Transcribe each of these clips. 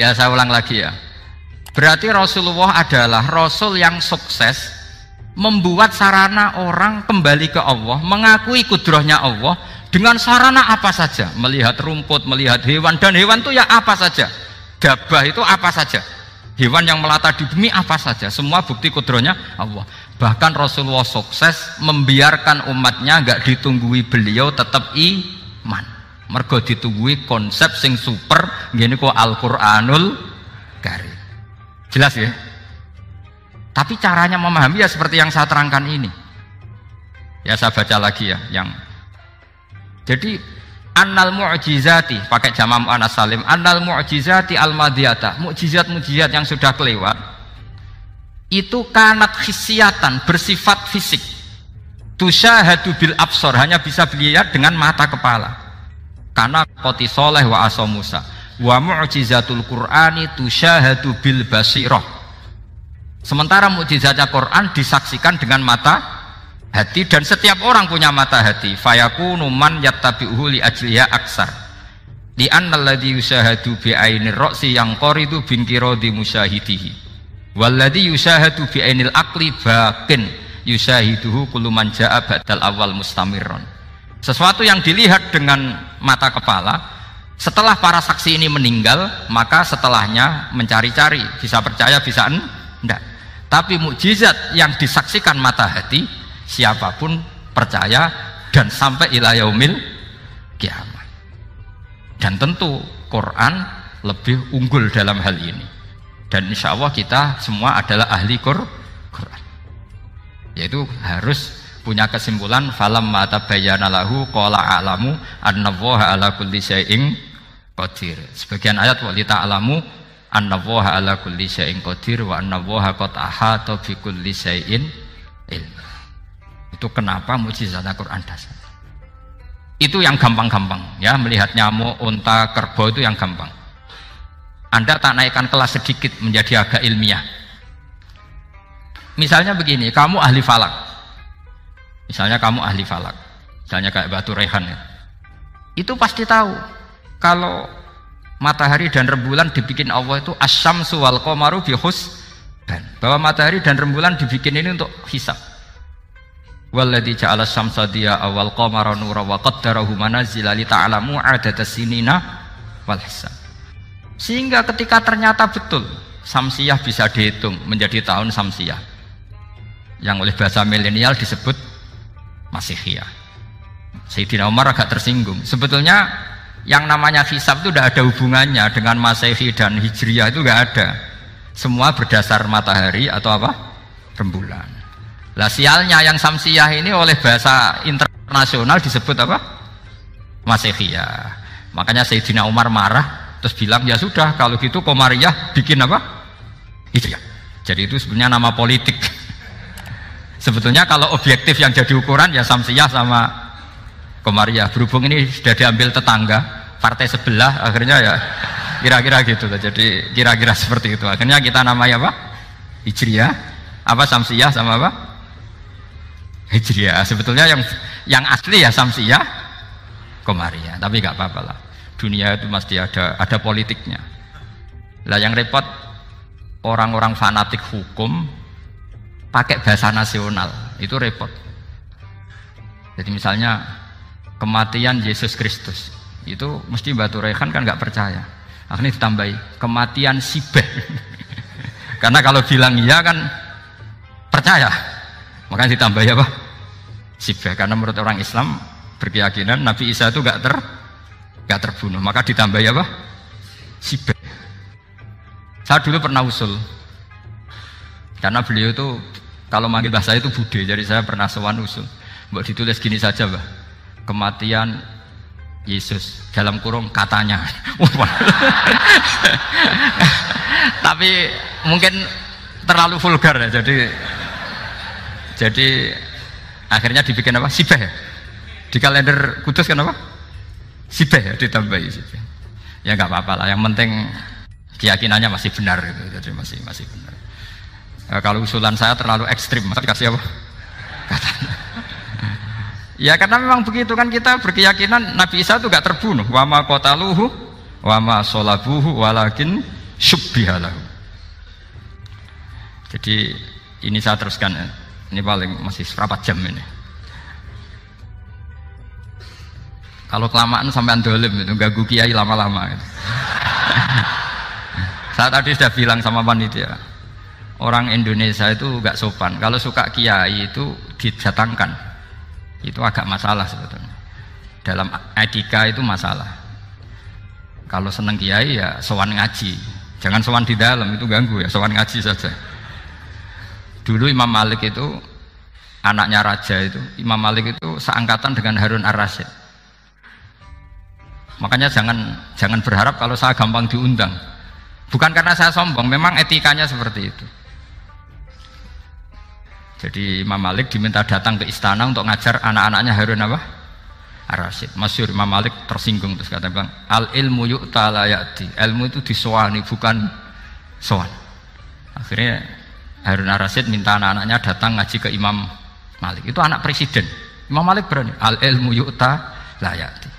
Ya saya ulang lagi ya. Berarti Rasulullah adalah Rasul yang sukses membuat sarana orang kembali ke Allah, mengakui kudrahnya Allah dengan sarana apa saja, melihat rumput, melihat hewan, dan hewan itu ya apa saja, gabah itu apa saja, hewan yang melata di bumi apa saja, semua bukti kudrahnya Allah. Bahkan Rasulullah sukses membiarkan umatnya nggak ditunggui beliau tetap iman, mergo ditunggui konsep sing super gini kok Al-Qur'anul Karim. Jelas ya? Tapi caranya memahami ya seperti yang saya terangkan ini. Ya saya baca lagi ya yang jadi annal mu'jizati pakai jamak muannas salim, annal mu'jizati al-madiyata, mukjizat-mukjizat yang sudah kelewat itu kanat khisiatan, bersifat fisik, tusyahadu bil absor, hanya bisa dilihat dengan mata kepala, karena qoti soleh wa asa Musa, wa mu'jizatul Qur'ani tusyahadu bil basirah. Sementara mukjizatnya Quran disaksikan dengan mata hati, dan setiap orang punya mata hati. Fayakunu man yattabi'uhu li ajliya aksar. Li annal ladzi yusyahadu bi ainir ra'si yang qaridu bin qiradi musyahidihi. Wal ladzi yusyahadu bi ainil aqli baqin yusyahiduhu kullu man jaa ba'dal awal mustamirron. Sesuatu yang dilihat dengan mata kepala, setelah para saksi ini meninggal, maka setelahnya mencari-cari, bisa percaya bisa enggak. Tapi mukjizat yang disaksikan mata hati, siapapun percaya dan sampai ila yaumil kiamat. Dan tentu Quran lebih unggul dalam hal ini. Dan insya Allah kita semua adalah ahli Quran. Yaitu harus punya kesimpulan falam mata bayyana lahu qala a'lamu annallaha ala kulli syai'in qadir. Sebagian ayat wa li ta'lamu annallaha ala kulli syai'in qadir wa annallaha qad ahata bi kulli syai'in ilma. Itu kenapa mukjizat Al-Qur'an dasar. Itu yang gampang-gampang ya, melihat nyamuk, unta, kerbau itu yang gampang. Anda tak naikkan kelas sedikit menjadi agak ilmiah. Misalnya begini, kamu ahli falak. Misalnya kamu ahli falak. Misalnya kayak Batu Rehan ya. Itu pasti tahu kalau matahari dan rembulan dibikin Allah itu asyamsu wal qamaru bi husban, bahwa matahari dan rembulan dibikin ini untuk hisab. Walladzi ja'ala syamsa diya'a wal qamara nura wa qaddarahu manazila li ta'lamu 'adadas sinina wal hisab. Sehingga ketika ternyata betul samsiyah bisa dihitung menjadi tahun samsiyah, yang oleh bahasa milenial disebut masihiyah. Sayyidina Umar agak tersinggung. Sebetulnya yang namanya hisab itu tidak ada hubungannya dengan Masehi dan Hijriyah, itu tidak ada. Semua berdasar matahari atau apa? Rembulan. Lah sialnya yang samsiyah ini oleh bahasa internasional disebut apa? Masehiyah. Makanya Sayyidina Umar marah terus bilang ya sudah kalau gitu Qamariyah bikin apa? Hijriyah. Jadi itu sebenarnya nama politik. Sebetulnya kalau objektif yang jadi ukuran ya samsiyah sama Qamariyah. Berhubung ini sudah diambil tetangga partai sebelah, akhirnya ya kira-kira gitu. Jadi kira-kira seperti itu. Akhirnya kita namanya apa? Hijriyah, apa samsiyah sama apa? Hijriyah. Sebetulnya yang asli ya samsiyah, Qamariyah. Tapi nggak apa-apa lah. Dunia itu mesti ada politiknya. Lah yang repot orang-orang fanatik hukum pakai bahasa nasional itu repot. Jadi misalnya kematian Yesus Kristus itu mesti Batu Rehan kan nggak percaya, akhirnya ditambahi kematian Sibeh. Karena kalau bilang iya kan percaya, makanya ditambahi apa? Sibeh. Karena menurut orang Islam berkeyakinan Nabi Isa itu nggak terbunuh, maka ditambahi apa? Sibeh. Saya dulu pernah usul, karena beliau itu kalau manggil bahasa itu bude, jadi saya pernah sewan usul. Mbak ditulis gini saja, Mbak. Kematian Yesus dalam kurung katanya. Tapi mungkin terlalu vulgar ya, jadi akhirnya dibikin apa? Sibeh ya? Di kalender Kudus kan apa? Sibeh ya, ditambahi Sibeh. Ya nggak apa-apa lah, yang penting keyakinannya masih benar gitu. Jadi masih benar. Kalau usulan saya terlalu ekstrim, masa dikasih apa? Katanya. Ya karena memang begitu kan, kita berkeyakinan Nabi Isa itu gak terbunuh. Wa ma qataluhu wa ma sholabuhu walakin syubbihalahu. Jadi ini saya teruskan, ini paling masih seberapa jam ini. Kalau kelamaan sampai dolim itu ganggu kiai lama-lama gitu. Saya tadi sudah bilang sama panitia, orang Indonesia itu gak sopan. Kalau suka kiai itu didatangkan, itu agak masalah sebetulnya. Dalam etika itu masalah. Kalau seneng kiai ya sowan ngaji, jangan sowan di dalam, itu ganggu ya, sowan ngaji saja. Dulu Imam Malik itu anaknya raja itu, Imam Malik itu seangkatan dengan Harun Ar-Rasyid. Makanya jangan berharap kalau saya gampang diundang. Bukan karena saya sombong, memang etikanya seperti itu. Jadi Imam Malik diminta datang ke istana untuk ngajar anak-anaknya Harun apa? Ar-Rasyid. Masyhur Imam Malik tersinggung terus kata bilang, al ilmu yu'ta la ya'ti. Ilmu itu disowani bukan sowan. Akhirnya Harun Ar-Rasyid minta anak-anaknya datang ngaji ke Imam Malik. Itu anak presiden. Imam Malik berani, al ilmu yu'ta la ya'ti.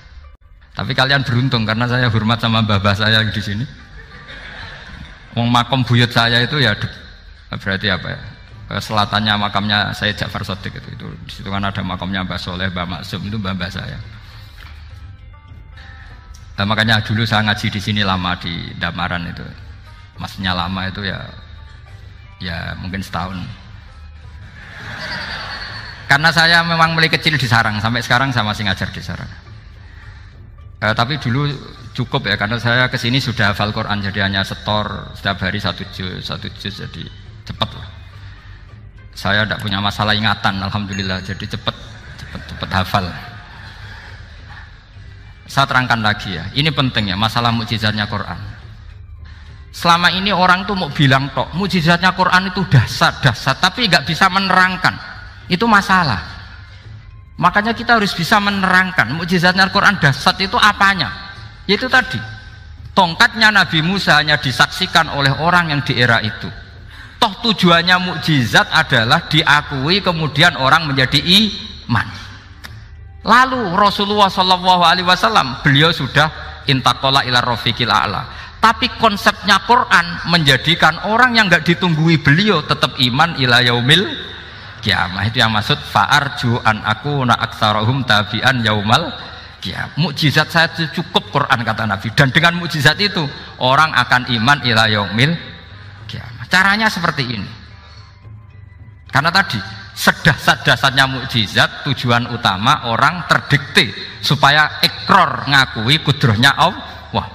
Tapi kalian beruntung karena saya hormat sama mbah-mbah saya yang di sini. Wong makom buyut saya itu ya berarti apa ya? Selatannya makamnya Sayyid Ja'far Shadiq itu di situ kan ada makamnya Mbah Soleh, Mbah Maksum, itu mbah-mbah saya. Nah, makanya dulu saya ngaji di sini lama di Damaran itu. Maksudnya lama itu ya mungkin setahun. Karena saya memang mulai kecil di sarang, sampai sekarang saya masih ngajar di sarang. Tapi dulu cukup ya, karena saya kesini sudah hafal Quran, jadi hanya setor setiap hari satu juz, jadi cepat lah. Saya tidak punya masalah ingatan, alhamdulillah, jadi cepat hafal. Saya terangkan lagi ya, ini penting ya, masalah mukjizatnya Quran. Selama ini orang tuh mau bilang tok, mukjizatnya Quran itu dahsyat, tapi nggak bisa menerangkan, itu masalah. Makanya kita harus bisa menerangkan mukjizatnya Al-Quran dahsyat itu apanya. Yaitu tadi, tongkatnya Nabi Musa hanya disaksikan oleh orang yang di era itu. Toh tujuannya mukjizat adalah diakui kemudian orang menjadi iman. Lalu Rasulullah SAW beliau sudah intaqala ila rafiqil a'la. Tapi konsepnya Quran menjadikan orang yang nggak ditunggui beliau tetap iman ila yaumil kiamah. Itu yang maksud fa'arju an aku na aktsarahum tabi'an yaumal kiamah. Mukjizat saya itu cukup Quran kata Nabi, dan dengan mukjizat itu orang akan iman ila yaumil kiamah. Caranya seperti ini. Karena tadi sedahsyat-dahsyatnya mukjizat tujuan utama orang terdikte supaya ikror ngakui kudrohnya Allah.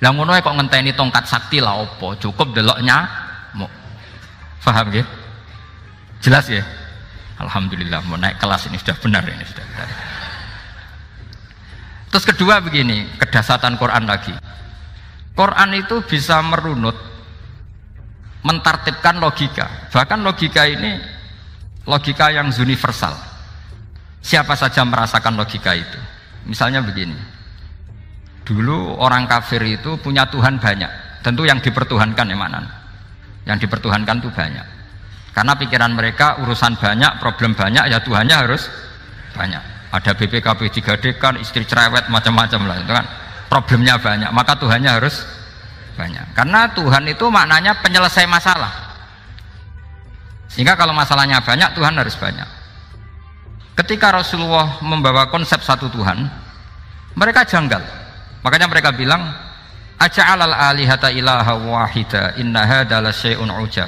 Lah ngono kok ngenteni tongkat sakti lah opo? Cukup deloknya. Paham nggih? Jelas ya? Alhamdulillah, mau naik kelas ini sudah benar ini sudah benar. Terus kedua begini, kedahsyatan Quran lagi. Quran itu bisa merunut, mentartibkan logika. Bahkan logika ini logika yang universal. Siapa saja merasakan logika itu. Misalnya begini. Dulu orang kafir itu punya Tuhan banyak. Tentu yang dipertuhankan yang mana? Yang dipertuhankan itu banyak. Karena pikiran mereka urusan banyak, problem banyak, ya Tuhannya harus banyak. Ada BPKB 3D kan, istri cerewet macam-macam lah, itu kan problemnya banyak, maka Tuhannya harus banyak. Karena Tuhan itu maknanya penyelesai masalah. Sehingga kalau masalahnya banyak, Tuhan harus banyak. Ketika Rasulullah membawa konsep satu Tuhan, mereka janggal. Makanya mereka bilang, aja'alal alihata ilaha wahida inna hadza la syai'un ujab.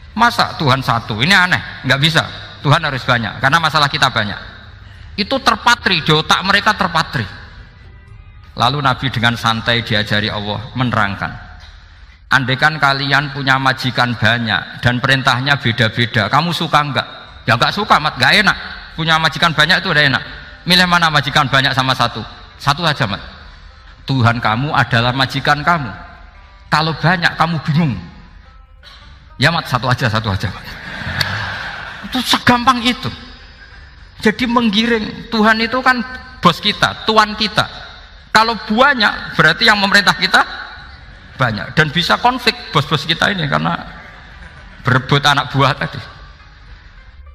Masa Tuhan satu? Ini aneh, nggak bisa. Tuhan harus banyak, karena masalah kita banyak. Itu terpatri, di otak mereka terpatri. Lalu Nabi dengan santai diajari Allah menerangkan. Andaikan kalian punya majikan banyak dan perintahnya beda-beda, kamu suka enggak? Ya enggak suka, mat, enggak enak. Punya majikan banyak itu udah enak. Milih mana majikan banyak sama satu? Satu aja, mat. Tuhan kamu adalah majikan kamu. Kalau banyak kamu bingung. Ya mat, satu aja mat. Itu segampang itu. Jadi menggiring, Tuhan itu kan bos kita, tuan kita. Kalau banyak berarti yang memerintah kita banyak, dan bisa konflik bos-bos kita ini karena berebut anak buah tadi.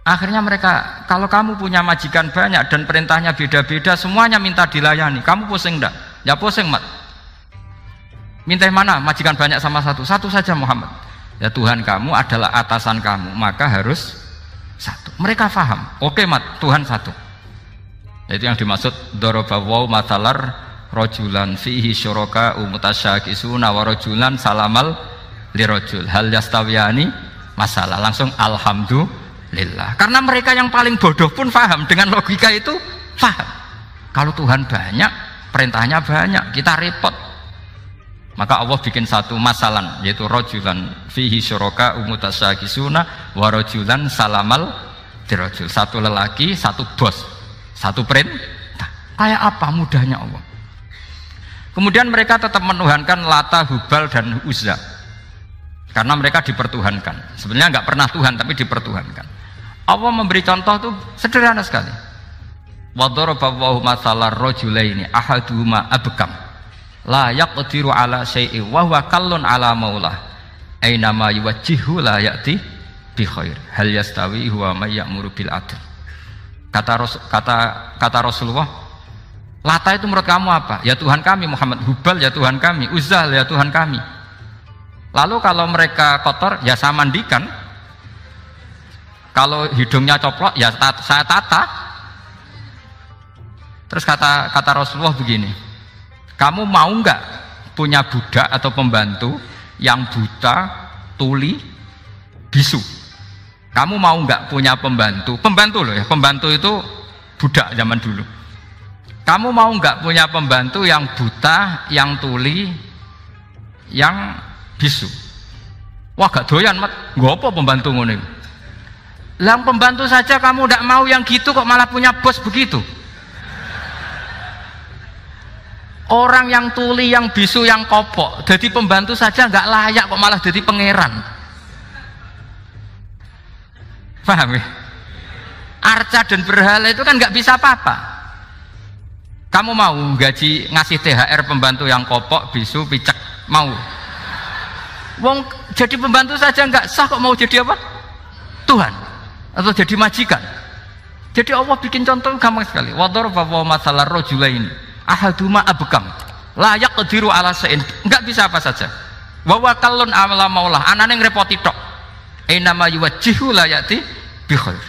Akhirnya mereka, kalau kamu punya majikan banyak dan perintahnya beda-beda, semuanya minta dilayani, kamu pusing enggak? Ya pusing, mat. Minta mana? Majikan banyak sama satu? Satu saja Muhammad. Ya Tuhan kamu adalah atasan kamu, maka harus satu. Mereka faham. Oke mat, Tuhan satu. Itu yang dimaksud dorobawaw matalar rojulan fihi syuraka umutasyakisuna wa rojulan salamal lirojul hal yastawiyani masalah. Langsung alhamdulillah. Karena mereka yang paling bodoh pun faham. Dengan logika itu faham. Kalau Tuhan banyak, perintahnya banyak, kita repot. Maka Allah bikin satu masalan, yaitu rojulan fihi syuraka umutasyakisuna wa rojulan salamal dirojul. Satu lelaki, satu bos, satu perintah. Kayak apa mudahnya Allah. Kemudian mereka tetap menuhankan Lata, Hubal dan Uzza karena mereka dipertuhankan. Sebenarnya nggak pernah Tuhan tapi dipertuhankan. Allah memberi contoh itu sederhana sekali. Wa daraballahu mathalar rajulaini ahaduhuma abkam la yaqdiru ala syai'in wa huwa kallun ala maulah aina ma yuwajjihu la ya'ti bi khair hal yastawi huwa may ya'muru bil adl. Kata Rasulullah, Lata itu menurut kamu apa? Ya Tuhan kami. Muhammad, Hubal ya Tuhan kami, Uzzah ya Tuhan kami. Lalu kalau mereka kotor ya saya mandikan, kalau hidungnya coplok ya saya tata. Terus kata Rasulullah begini, kamu mau nggak punya budak atau pembantu yang buta, tuli, bisu? Kamu mau nggak punya pembantu? Pembantu loh ya, pembantu itu budak zaman dulu. Kamu mau nggak punya pembantu yang buta, yang tuli, yang bisu? Wah gak doyan mat, nggak apa pembantu ngono. Yang pembantu saja kamu nggak mau yang gitu kok malah punya bos begitu? Orang yang tuli, yang bisu, yang kopok, jadi pembantu saja nggak layak kok malah jadi pangeran. Paham ya? Arca dan berhala itu kan nggak bisa apa-apa. Kamu mau gaji ngasih THR pembantu yang kopok, bisu, picek? Mau? Wong jadi pembantu saja nggak sah kok mau jadi apa? Tuhan atau jadi majikan? Jadi Allah bikin contoh gampang sekali. Wa daraballahu mathalar rajulaini ahaduma abkam la yaqdiru ala syai'in, enggak bisa apa saja. Wa wakallun ala maulah, anane ngrepoti tok. Inama yuwajjihu la yati bi khair.